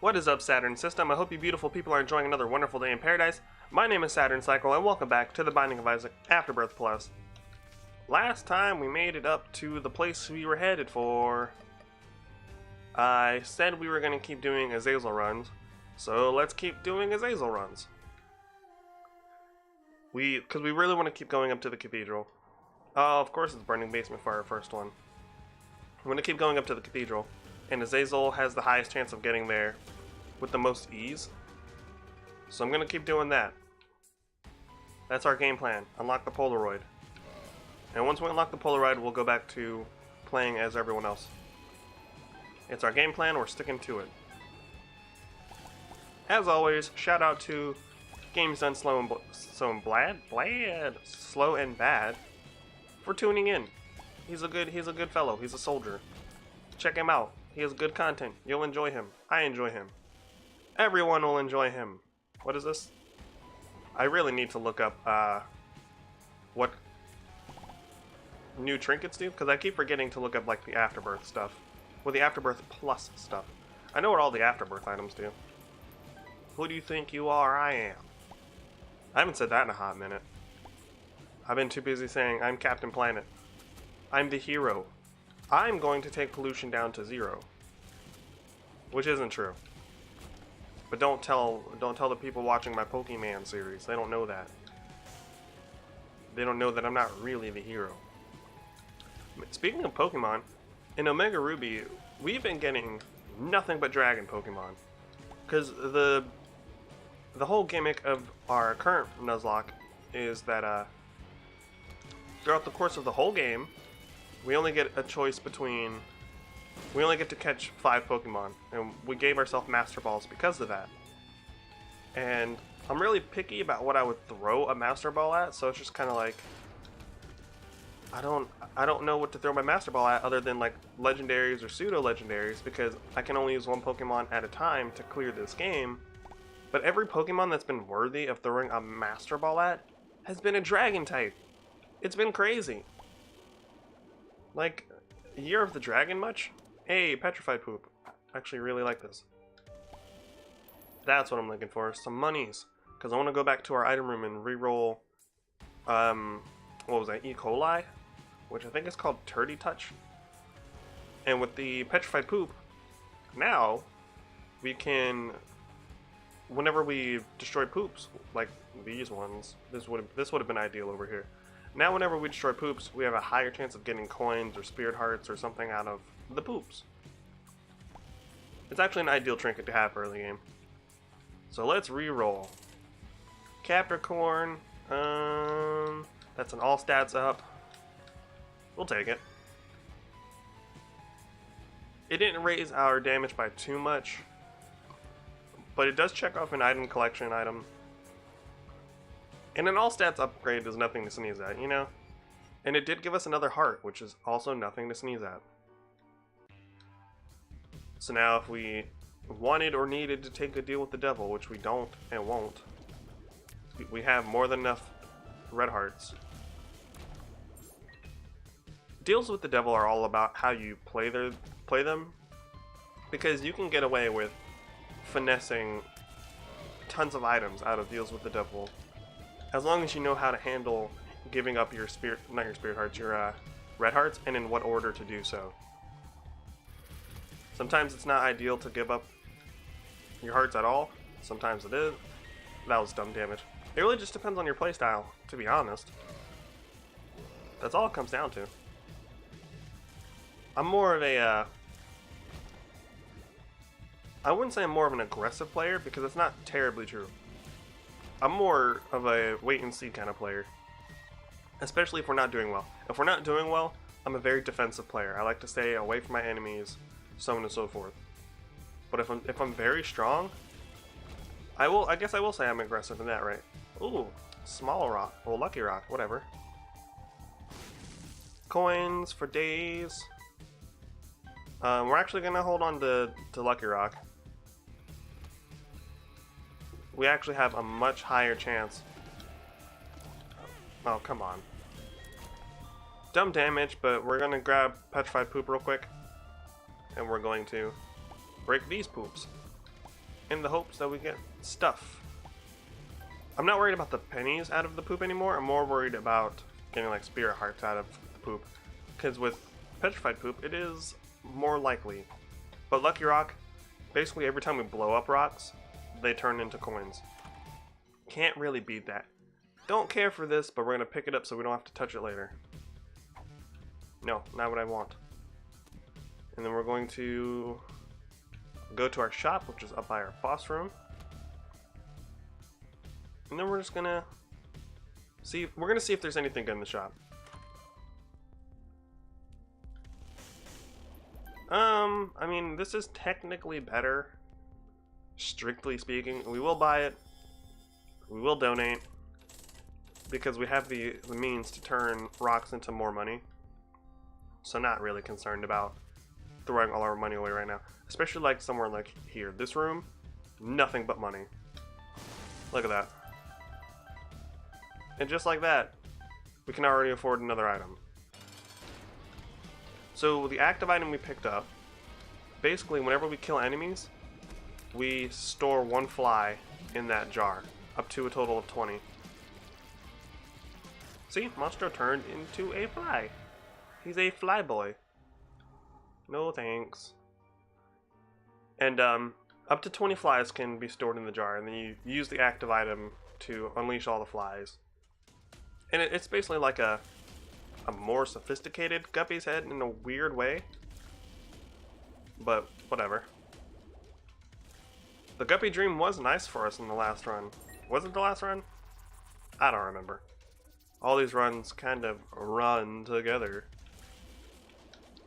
What is up, Saturn System? I hope you beautiful people are enjoying another wonderful day in paradise. My name is Saturn Cycle, and welcome back to the Binding of Isaac Afterbirth Plus. Last time we made it up to the place we were headed for. I said we were going to keep doing Azazel runs, so let's keep doing Azazel runs. Because we really want to keep going up to the cathedral. Oh, of course it's Burning Basement for our first one. We want to keep going up to the cathedral, and Azazel has the highest chance of getting there with the most ease. So I'm going to keep doing that. That's our game plan. Unlock the Polaroid. And once we unlock the Polaroid, we'll go back to playing as everyone else. It's our game plan, we're sticking to it. As always, shout out to Games Done Slow and Slow and Bad for tuning in. He's a good fellow. He's a soldier. Check him out. He has good content. You'll enjoy him. I enjoy him. Everyone will enjoy him. What is this? I really need to look up what new trinkets do, because I keep forgetting to look up like the Afterbirth stuff. Well, the Afterbirth Plus stuff. I know what all the Afterbirth items do. Who do you think you are? I am. I haven't said that in a hot minute. I've been too busy saying I'm Captain Planet. I'm the hero. I'm going to take pollution down to 0. Which isn't true. But don't tell the people watching my Pokemon series. They don't know that. They don't know that I'm not really the hero. Speaking of Pokemon, in Omega Ruby, we've been getting nothing but Dragon Pokemon. Because the whole gimmick of our current Nuzlocke is that throughout the course of the whole game, we only get a choice between... We only get to catch 5 Pokemon, and we gave ourselves Master Balls because of that. And I'm really picky about what I would throw a Master Ball at, so it's just kind of like... I don't know what to throw my Master Ball at other than like legendaries or pseudo-legendaries, because I can only use one Pokemon at a time to clear this game. But every Pokemon that's been worthy of throwing a Master Ball at has been a Dragon type. It's been crazy. Like, Year of the Dragon much? Hey, Petrified Poop. I actually really like this. That's what I'm looking for, some monies. Because I want to go back to our item room and re-roll, what was that, E. coli? Which I think is called Turdy Touch. And with the Petrified Poop, now, we can, whenever we destroy poops, like these ones, this would have been ideal over here. Now whenever we destroy poops, we have a higher chance of getting coins or spirit hearts or something out of the poops. It's actually an ideal trinket to have early game. So let's re-roll. Capricorn, that's an all stats up. We'll take it. It didn't raise our damage by too much, but it does check off an item collection item. And an all stats upgrade is nothing to sneeze at, you know? And it did give us another heart, which is also nothing to sneeze at. So now if we wanted or needed to take a deal with the devil, which we don't and won't, we have more than enough red hearts. Deals with the devil are all about how you play them, because you can get away with finessing tons of items out of deals with the devil, as long as you know how to handle giving up your your red hearts, and in what order to do so. Sometimes it's not ideal to give up your hearts at all. Sometimes it is. That was dumb damage. It really just depends on your playstyle, to be honest. That's all it comes down to. I'm more of a, I wouldn't say I'm more of an aggressive player, because it's not terribly true. I'm more of a wait-and-see kind of player. Especially if we're not doing well. If we're not doing well, I'm a very defensive player. I like to stay away from my enemies, so on and so forth. But if I'm very strong, I guess I will say I'm aggressive in that, right? Ooh, small rock. Well, lucky rock, whatever. Coins for days. We're actually gonna hold on to lucky rock. We actually have a much higher chance. Oh, come on. Dumb damage, but we're gonna grab Petrified Poop real quick. And we're going to break these poops. in the hopes that we get stuff. I'm not worried about the pennies out of the poop anymore. I'm more worried about getting like spirit hearts out of the poop. Because with petrified poop, it is more likely. But Lucky Rock, basically every time we blow up rocks, they turn into coins. Can't really beat that. Don't care for this, but we're going to pick it up so we don't have to touch it later. No, not what I want. And then we're going to go to our shop, which is up by our boss room. And then we're just gonna see if there's anything good in the shop. I mean, this is technically better, strictly speaking. We will buy it. We will donate because we have the means to turn rocks into more money. So not really concerned about throwing all our money away right now, especially like somewhere like here. This room, nothing but money. Look at that. And just like that, we can already afford another item. So the active item we picked up, basically whenever we kill enemies, we store one fly in that jar, up to a total of 20. See, Monstro turned into a fly. He's a fly boy. No thanks. And up to 20 flies can be stored in the jar, and then you use the active item to unleash all the flies. And it's basically like a more sophisticated Guppy's head in a weird way. But whatever. The Guppy Dream was nice for us in the last run. Was it the last run? I don't remember. All these runs kind of run together.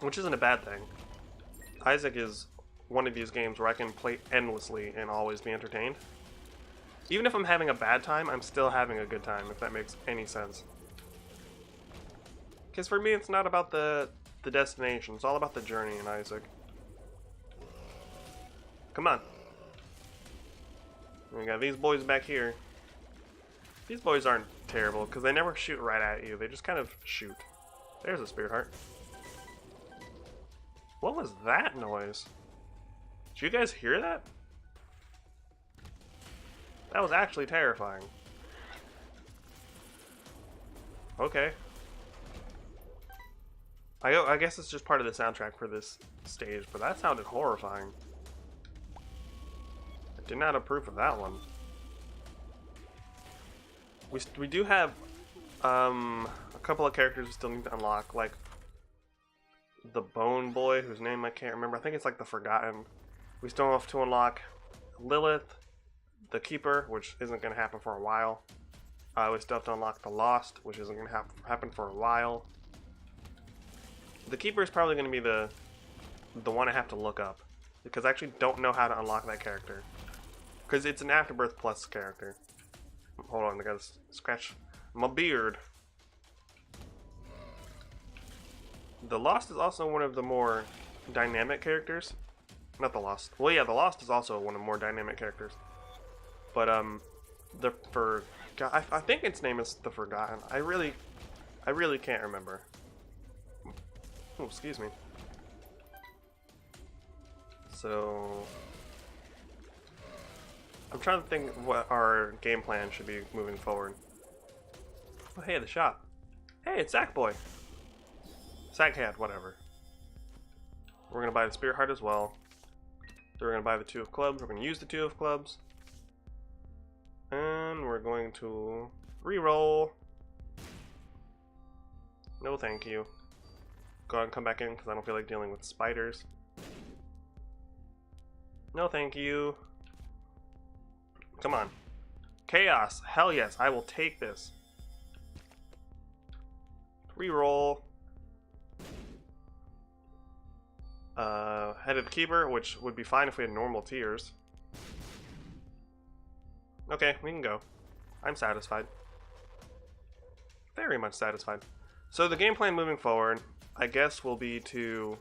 Which isn't a bad thing. Isaac is one of these games where I can play endlessly and always be entertained. Even if I'm having a bad time, I'm still having a good time, if that makes any sense. Because for me, it's not about the destination, it's all about the journey in Isaac. Come on. We got these boys back here. These boys aren't terrible, because they never shoot right at you, they just kind of shoot. There's a spirit heart. What was that noise? Did you guys hear that? That was actually terrifying. Okay. I guess it's just part of the soundtrack for this stage, but that sounded horrifying. I did not approve of that one. We do have a couple of characters we still need to unlock, like the Bone Boy, whose name I can't remember. I think it's like the Forgotten. We still have to unlock Lilith, the Keeper, which isn't going to happen for a while. We still have to unlock the Lost, which isn't going to happen for a while. The Keeper is probably going to be the one I have to look up, because I actually don't know how to unlock that character. Because it's an Afterbirth Plus character. Hold on, I gotta scratch my beard. The Lost is also one of the more dynamic characters. Not the Lost. Well, yeah, the Lost is also one of the more dynamic characters. But I think its name is the Forgotten. I really can't remember. Oh, excuse me. So I'm trying to think what our game plan should be moving forward. Oh, hey, the shop. Hey, it's Sackboy. Sackhead, whatever. We're gonna buy the Spirit Heart as well. So we're gonna buy the 2 of Clubs. We're gonna use the 2 of Clubs. And we're going to re-roll. No thank you. Go ahead and come back in because I don't feel like dealing with spiders. No thank you. Come on. Chaos. Hell yes, I will take this. Re-roll. Head of the Keeper, which would be fine if we had normal tiers. Okay, we can go. I'm satisfied. Very much satisfied. So the game plan moving forward, I guess, will be to...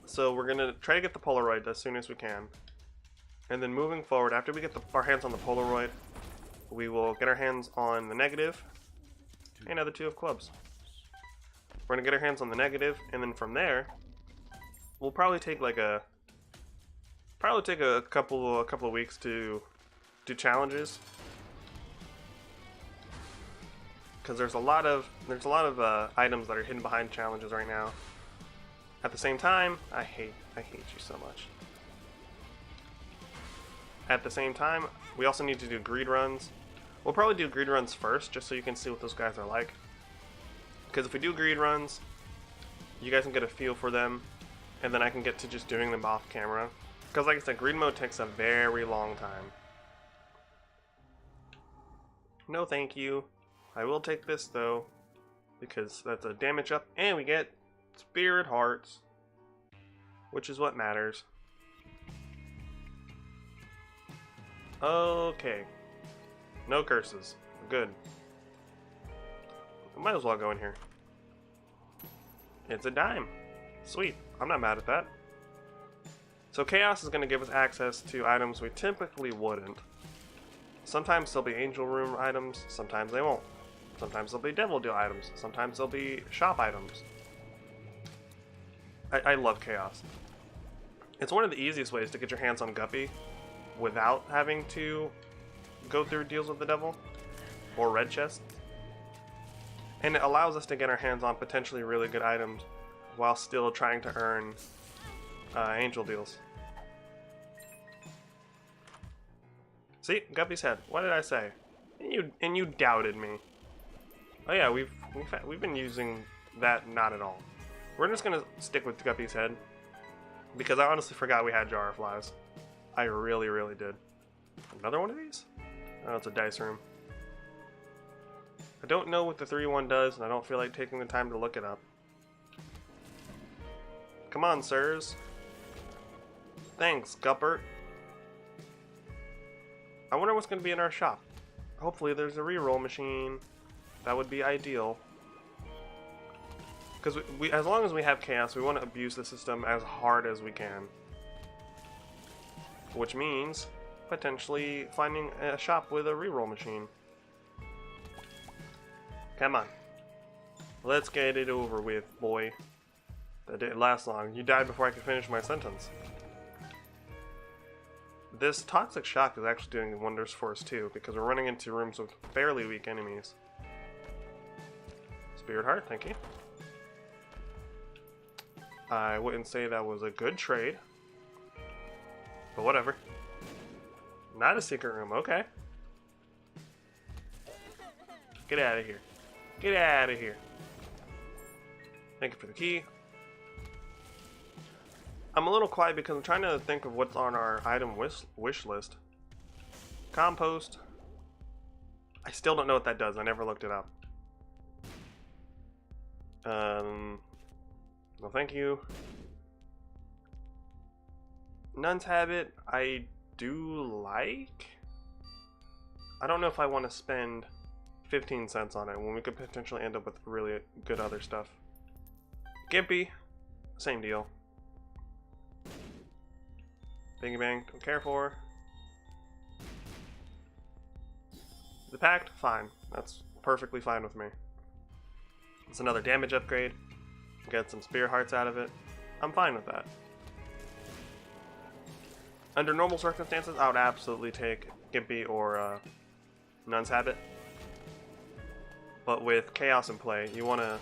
so we're gonna try to get the Polaroid as soon as we can. And then moving forward, after we get our hands on the Polaroid, we will get our hands on the negative and other 2 of Clubs. We're gonna get our hands on the negative, and then from there, we'll probably take like a couple of weeks to do challenges, because there's a lot of items that are hidden behind challenges right now. At the same time, I hate you so much. At the same time, we also need to do greed runs. We'll probably do greed runs first, just so you can see what those guys are like. Because if we do greed runs, you guys can get a feel for them, and then I can get to just doing them off camera. Because like I said, greed mode takes a very long time. No thank you. I will take this though, because that's a damage up, and we get spirit hearts, which is what matters. Okay. No curses. Good. I might as well go in here. It's a dime. Sweet. I'm not mad at that. So Chaos is going to give us access to items we typically wouldn't. Sometimes they'll be Angel Room items, sometimes they won't. Sometimes they'll be Devil Deal items, sometimes they'll be shop items. I love Chaos. It's one of the easiest ways to get your hands on Guppy without having to go through deals with the devil or red chest. And it allows us to get our hands on potentially really good items while still trying to earn angel deals. See, Guppy's head. What did I say? And you doubted me. Oh yeah, we've been using that not at all. We're just gonna stick with Guppy's head because I honestly forgot we had Jar of Flies. I really did. Another one of these? Oh, it's a dice room. I don't know what the 3-1 does, and I don't feel like taking the time to look it up. Come on, sirs. Thanks, Guppert. I wonder what's going to be in our shop. Hopefully there's a reroll machine. That would be ideal. Because we, as long as we have chaos, we want to abuse the system as hard as we can. Which means potentially finding a shop with a reroll machine. Come on. Let's get it over with, boy. That didn't last long. You died before I could finish my sentence. This Toxic Shock is actually doing wonders for us too, because we're running into rooms with fairly weak enemies. Spirit Heart, thank you. I wouldn't say that was a good trade, but whatever. Not a secret room, okay. Get out of here. Get out of here. Thank you for the key. I'm a little quiet because I'm trying to think of what's on our item wish list. Compost. I still don't know what that does. I never looked it up. No thank you. Nun's Habit, I do like. I don't know if I want to spend 15 cents on it when we could potentially end up with really good other stuff. Gimpy, same deal. Bingy Bang, don't care for. The Pact, fine. That's perfectly fine with me. It's another damage upgrade. Get some Spear Hearts out of it. I'm fine with that. Under normal circumstances, I would absolutely take Gimpy or Nun's Habit. But with Chaos in play, you want to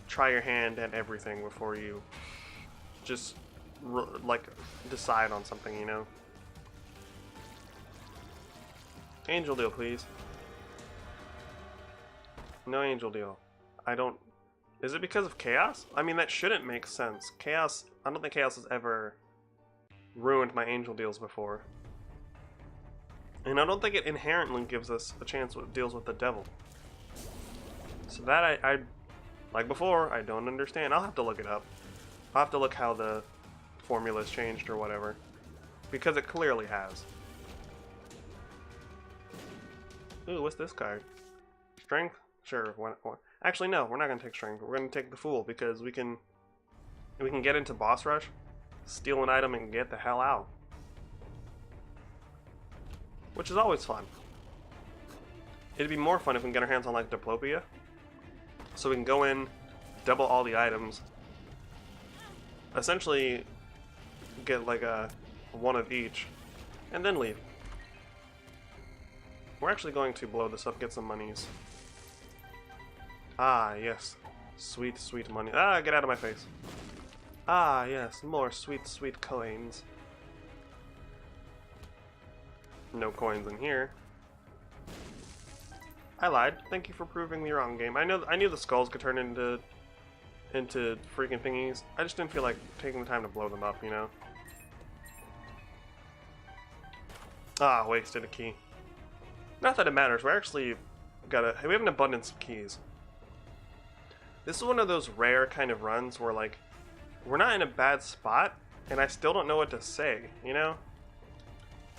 try your hand at everything before you just like decide on something, you know. Angel Deal, please. No Angel Deal. I don't. Is it because of Chaos? I mean, that shouldn't make sense. Chaos. I don't think Chaos has ever ruined my Angel Deals before, and I don't think it inherently gives us a chance with deals with the devil. So that I like before. I don't understand. I'll have to look it up. I'll have to look how the formula's changed or whatever, because it clearly has. Ooh, what's this card? Strength? Sure. Actually, no. We're not gonna take strength. We're gonna take the Fool because we can get into boss rush, steal an item, and get the hell out, which is always fun. It'd be more fun if we can get our hands on like Diplopia, so we can go in, double all the items, essentially get like a one of each, and then leave. We're actually going to blow this up, get some monies. Ah, yes. Sweet, sweet money. Ah, get out of my face. Ah, yes. More sweet, sweet coins. No coins in here. I lied. Thank you for proving me wrong, game. I knew the skulls could turn into freaking thingies. I just didn't feel like taking the time to blow them up, you know? Ah, wasted a key. Not that it matters. We have an abundance of keys. This is one of those rare kind of runs where, like, we're not in a bad spot, and I still don't know what to say, you know?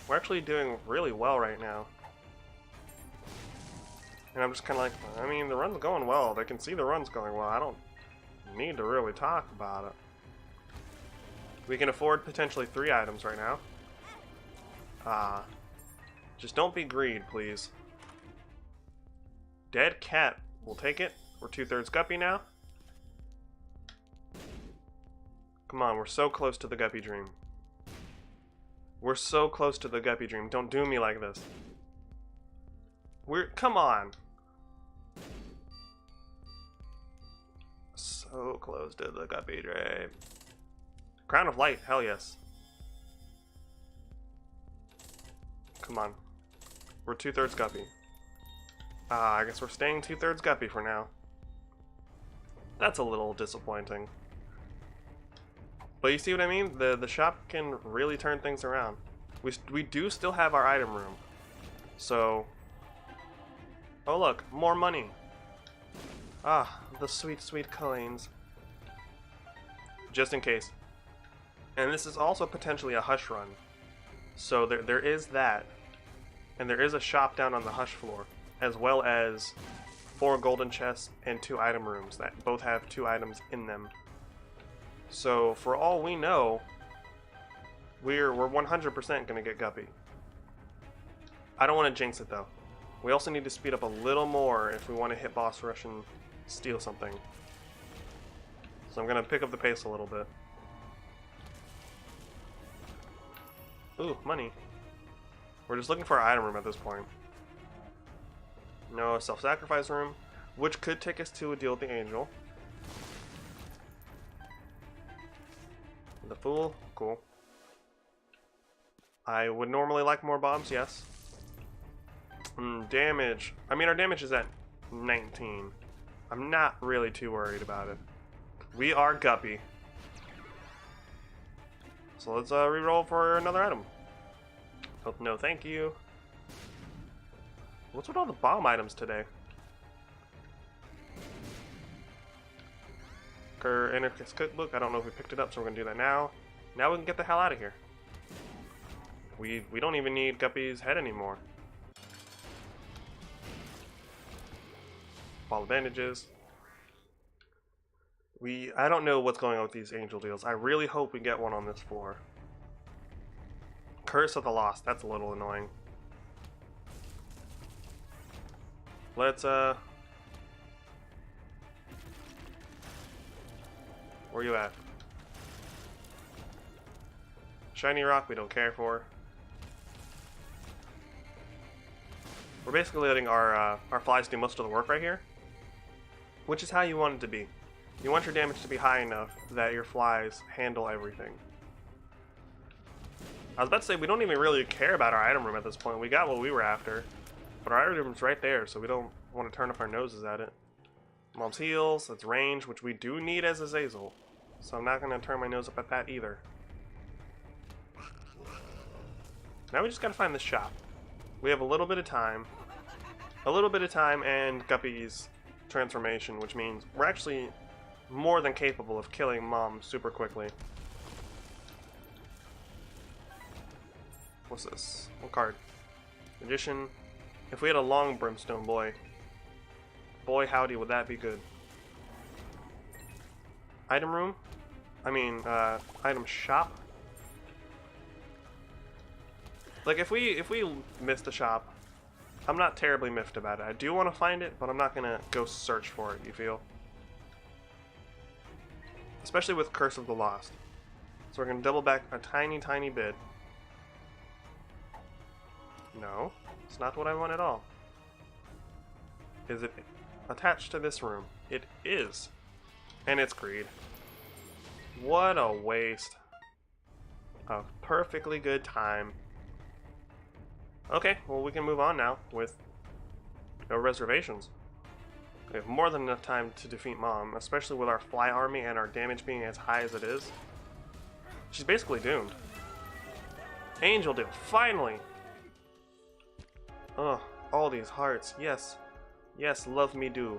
We're actually doing really well right now. And I'm just kind of like, I mean, the run's going well. They can see the run's going well. I don't need to really talk about it. We can afford potentially 3 items right now. Just don't be greed, please. Dead cat. We'll take it. We're 2/3 guppy now. Come on, we're so close to the guppy dream. We're so close to the guppy dream. Don't do me like this. Come on. So close to the guppy dream. Crown of Light, hell yes. Come on. We're 2/3 guppy. I guess we're staying 2/3 guppy for now. That's a little disappointing. But you see what I mean? The shop can really turn things around. We do still have our item room. So... Oh look, more money. Ah, the sweet, sweet coins. Just in case. And this is also potentially a hush run. So there is that. And there is a shop down on the hush floor. As well as 4 golden chests and 2 item rooms that both have 2 items in them. So for all we know, we're 100% gonna get guppy. I don't want to jinx it though. We also need to speed up a little more if we want to hit boss rush and steal something. So I'm gonna pick up the pace a little bit. Ooh, money. We're just looking for our item room at this point. No self-sacrifice room, which could take us to a deal with the angel. The fool, cool. I would normally like more bombs, yes. Damage. I mean, our damage is at 19. I'm not really too worried about it. We are guppy. So let's reroll for another item. Oh, no, thank you. What's with all the bomb items today? Anarchist cookbook. I don't know if we picked it up, so we're gonna do that now. Now we can get the hell out of here. We don't even need Guppy's head anymore. Ball of bandages. I don't know what's going on with these angel deals. I really hope we get one on this floor. Curse of the Lost. That's a little annoying. Let's where you at? Shiny rock we don't care for. We're basically letting our flies do most of the work right here. Which is how you want it to be. You want your damage to be high enough that your flies handle everything. I was about to say, we don't even really care about our item room at this point. We got what we were after. But our item room's right there, so we don't want to turn up our noses at it. Mom's heals, that's range, which we do need as Azazel. So I'm not going to turn my nose up at that either. Now we just got to find the shop. We have a little bit of time. A little bit of time and Guppy's transformation, which means we're actually more than capable of killing Mom super quickly. What's this? What card? Magician. If we had a long brimstone, boy howdy, would that be good. Item room? I mean, item shop? Like, if we miss the shop, I'm not terribly miffed about it. I do want to find it, but I'm not gonna go search for it, you feel? Especially with Curse of the Lost. So we're going to double back a tiny, tiny bit. No, it's not what I want at all. Is it attached to this room? It is. And it's greed. What a waste of perfectly good time. Okay, well we can move on now with no reservations. We have more than enough time to defeat Mom, especially with our fly army and our damage being as high as it is. She's basically doomed. Angel Deal, finally! Ugh, all these hearts, yes. Yes, love me do.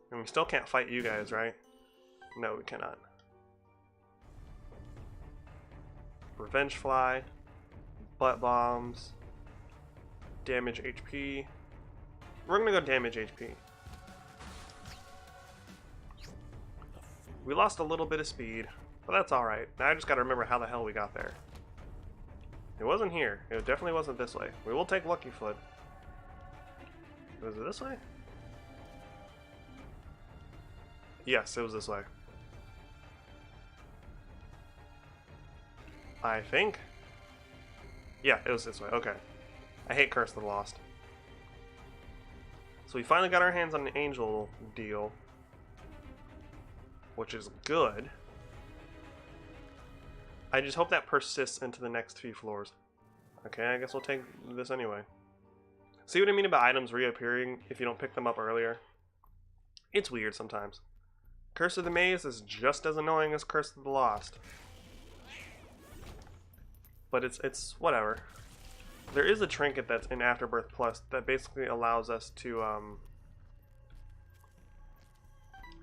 And we still can't fight you guys, right? No, we cannot. Revenge Fly, butt bombs, damage HP. We're gonna go damage HP. We lost a little bit of speed, but that's alright. Now I just gotta remember how the hell we got there. It wasn't here. It definitely wasn't this way. We will take Lucky Foot. Was it this way? Yes, it was this way. I think. Yeah, it was this way. Okay. I hate Curse of the Lost. So we finally got our hands on an Angel Deal, which is good. I just hope that persists into the next few floors. Okay, I guess we'll take this anyway. See what I mean about items reappearing if you don't pick them up earlier? It's weird sometimes. Curse of the Maze is just as annoying as Curse of the Lost. But it's whatever. There is a trinket that's in Afterbirth Plus that basically allows us to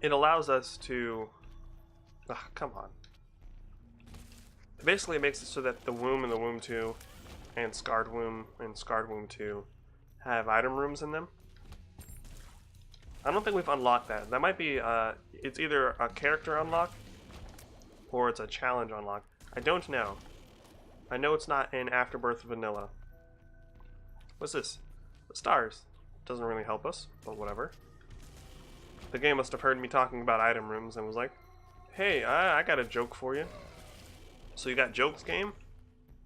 it allows us to come on. Basically it makes it so that the Womb and the Womb 2 and Scarred Womb 2 have item rooms in them. I don't think we've unlocked that. That might be it's either a character unlock or it's a challenge unlock. I don't know. I know it's not in Afterbirth Vanilla. What's this? The stars. Doesn't really help us, but whatever. The game must have heard me talking about item rooms and was like, hey, I got a joke for you. So you got jokes, game?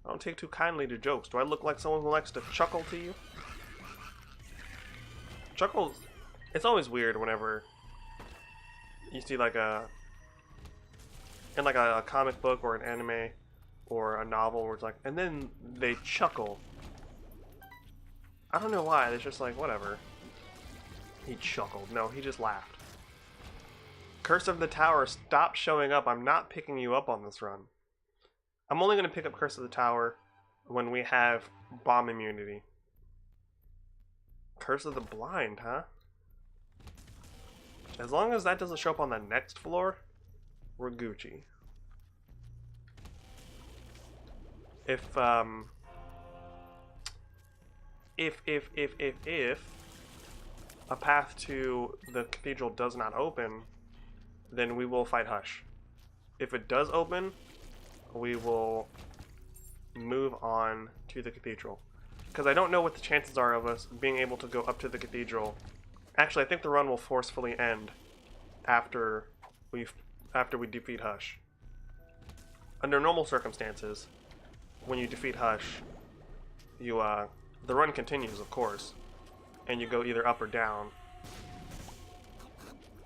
I don't take too kindly to jokes. Do I look like someone who likes to chuckle to you? Chuckles. It's always weird whenever you see like in like a comic book or an anime or a novel where it's like, and then they chuckle. I don't know why, it's just like, whatever. He chuckled. No, he just laughed. Curse of the Tower, stop showing up. I'm not picking you up on this run. I'm only going to pick up Curse of the Tower when we have bomb immunity. Curse of the Blind, huh? As long as that doesn't show up on the next floor, we're Gucci. If a path to the cathedral does not open, then we will fight Hush. If it does open, we will move on to the cathedral. Because I don't know what the chances are of us being able to go up to the cathedral. Actually, I think the run will forcefully end after we defeat Hush. Under normal circumstances, when you defeat Hush, you the run continues, of course, and you go either up or down.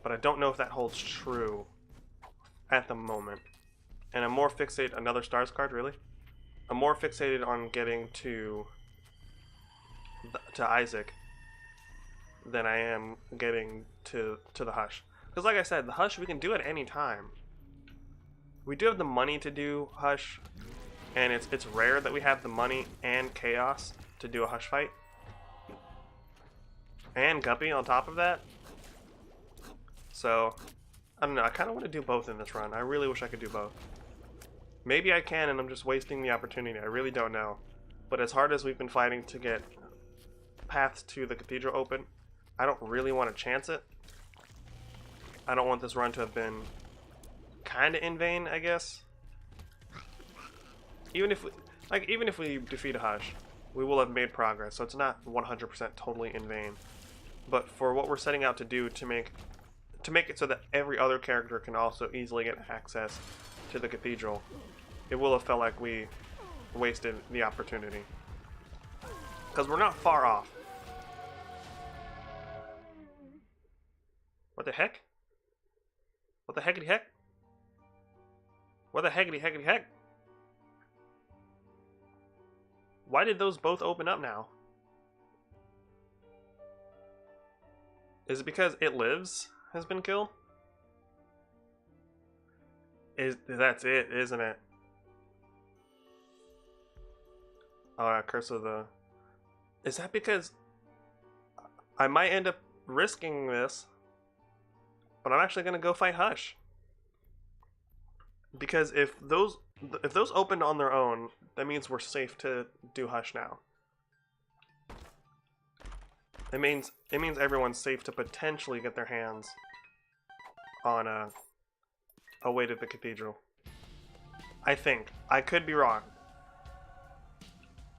But I don't know if that holds true at the moment. And I'm more fixated, another stars card, really? I'm more fixated on getting to Isaac than I am getting to the Hush. Because like I said, the Hush we can do at any time. We do have the money to do Hush, and it's rare that we have the money and Chaos to do a Hush fight. And Guppy on top of that. So, I don't know, I kind of want to do both in this run. I really wish I could do both. Maybe I can and I'm just wasting the opportunity. I really don't know. But as hard as we've been fighting to get paths to the cathedral open, I don't really want to chance it. I don't want this run to have been kind of in vain, I guess. Even if we defeat a Hush, we will have made progress, so it's not 100% totally in vain. But for what we're setting out to do, to to make it so that every other character can also easily get access to the cathedral, it will have felt like we wasted the opportunity. Because we're not far off. What the heck? What the heckity heck? What the heckity heckity heck? Why did those both open up now? Is it because It Lives has been killed? That's it, isn't it? Oh, Curse of the... Is that because I might end up risking this, but I'm actually gonna go fight Hush? Because if those opened on their own, that means we're safe to do Hush now. It means everyone's safe to potentially get their hands on a way to the cathedral. I think. I could be wrong.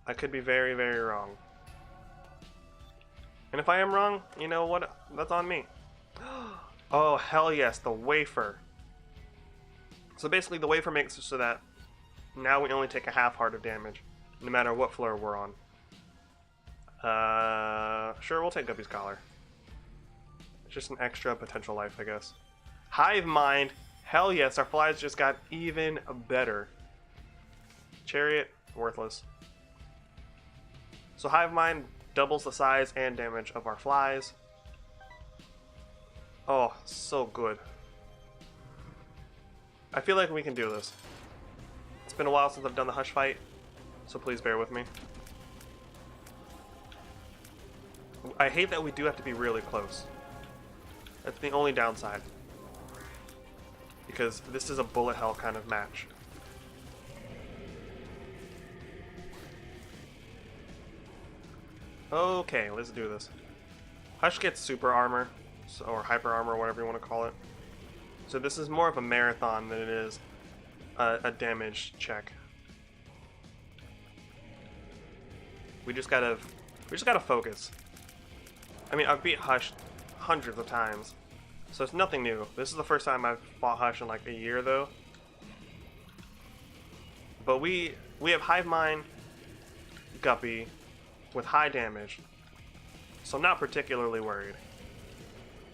I could be very, very wrong. And if I am wrong, you know what? That's on me. Oh, hell yes, the wafer. So basically the wafer makes it so that now we only take a half heart of damage, no matter what floor we're on. Sure, we'll take Guppy's Collar. It's just an extra potential life, I guess. Hive Mind. Hell yes, our flies just got even better. Chariot, worthless. So Hive Mind doubles the size and damage of our flies. Oh, so good. I feel like we can do this. It's been a while since I've done the Hush fight, so please bear with me. I hate that we do have to be really close. That's the only downside. Because this is a bullet hell kind of match. Okay, let's do this. Hush gets super armor, or hyper armor, whatever you want to call it. So this is more of a marathon than it is a damage check. We just gotta focus. I mean, I've beat Hush hundreds of times, so it's nothing new. This is the first time I've fought Hush in like a year, though. But we have Hive Mind, Guppy, with high damage, so I'm not particularly worried.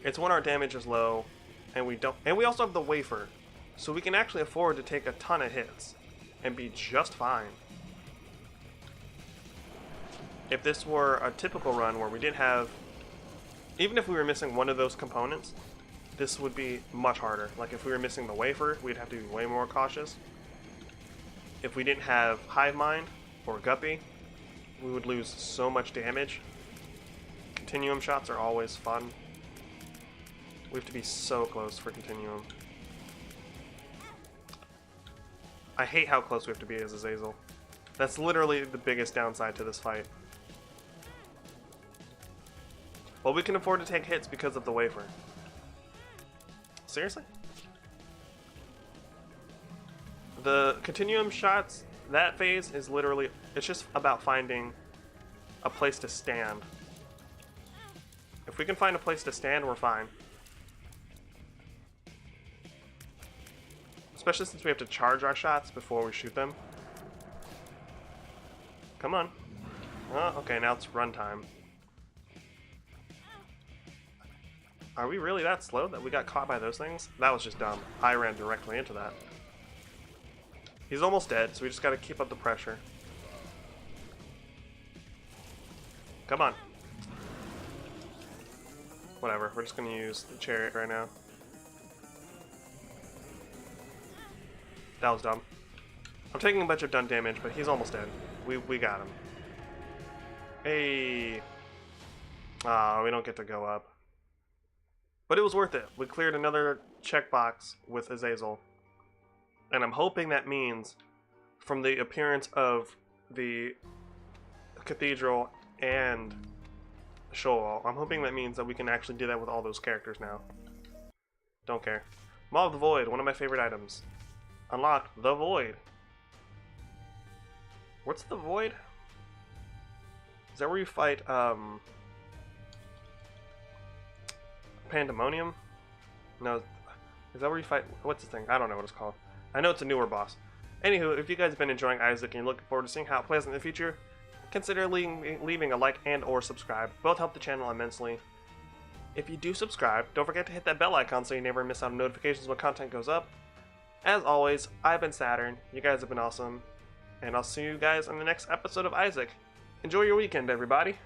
It's when our damage is low, and we also have the wafer, so we can actually afford to take a ton of hits and be just fine. If this were a typical run where we didn't have, even if we were missing one of those components, this would be much harder. Like if we were missing the wafer, we'd have to be way more cautious. If we didn't have Hive Mind or Guppy, we would lose so much damage. Continuum shots are always fun. We have to be so close for Continuum. I hate how close we have to be as Azazel. That's literally the biggest downside to this fight. Well, we can afford to take hits because of the wafer. Seriously? The Continuum shots, that phase is literally, it's just about finding a place to stand. If we can find a place to stand, we're fine. Especially since we have to charge our shots before we shoot them. Come on. Oh, okay, now it's runtime. Are we really that slow that we got caught by those things? That was just dumb. I ran directly into that. He's almost dead, so we just gotta keep up the pressure. Come on. Whatever, we're just gonna use the chariot right now. That was dumb. I'm taking a bunch of done damage, but he's almost dead. We got him. Hey. Ah, we don't get to go up. But it was worth it. We cleared another checkbox with Azazel. And I'm hoping that means, from the appearance of the cathedral and Shoutout, I'm hoping that means that we can actually do that with all those characters now. Don't care. Maw of the Void, one of my favorite items. Unlock the Void. What's the Void? Is that where you fight, Pandemonium? No, is that where you fight? What's the thing? I don't know what it's called. I know it's a newer boss. Anywho, if you guys have been enjoying Isaac and you're looking forward to seeing how it plays in the future, consider leaving a like and or subscribe. Both help the channel immensely. If you do subscribe, don't forget to hit that bell icon so you never miss out on notifications when content goes up. As always, I've been Saturn, you guys have been awesome, and I'll see you guys in the next episode of Isaac. Enjoy your weekend, everybody!